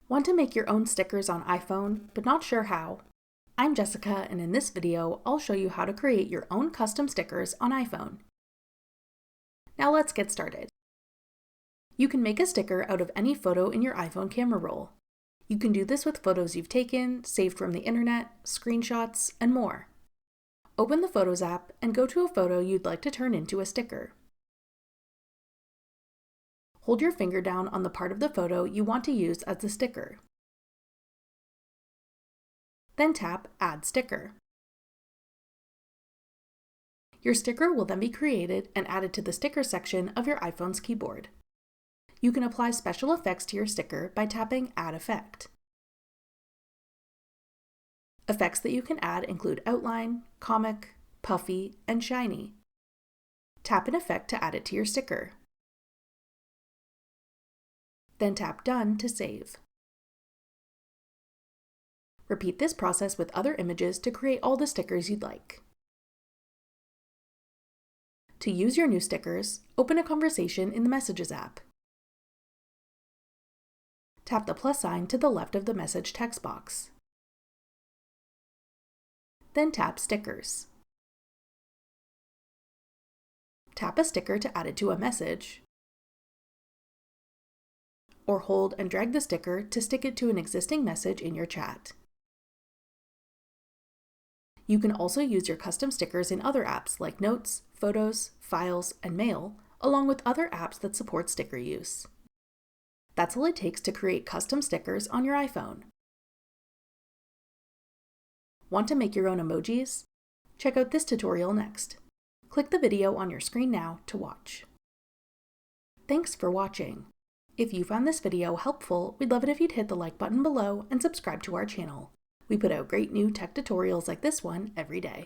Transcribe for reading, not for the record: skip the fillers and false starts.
Want to make your own stickers on iPhone, but not sure how? I'm Jessica, and in this video, I'll show you how to create your own custom stickers on iPhone. Now let's get started. You can make a sticker out of any photo in your iPhone camera roll. You can do this with photos you've taken, saved from the internet, screenshots, and more. Open the Photos app and go to a photo you'd like to turn into a sticker. Hold your finger down on the part of the photo you want to use as the sticker. Then tap Add Sticker. Your sticker will then be created and added to the sticker section of your iPhone's keyboard. You can apply special effects to your sticker by tapping Add Effect. Effects that you can add include outline, comic, puffy, and shiny. Tap an effect to add it to your sticker. Then tap Done to save. Repeat this process with other images to create all the stickers you'd like. To use your new stickers, open a conversation in the Messages app. Tap the plus sign to the left of the message text box. Then tap Stickers. Tap a sticker to add it to a message, or hold and drag the sticker to stick it to an existing message in your chat. You can also use your custom stickers in other apps like Notes, Photos, Files, and Mail, along with other apps that support sticker use. That's all it takes to create custom stickers on your iPhone. Want to make your own emojis? Check out this tutorial next. Click the video on your screen now to watch. Thanks for watching. If you found this video helpful, we'd love it if you'd hit the like button below and subscribe to our channel. We put out great new tech tutorials like this one every day.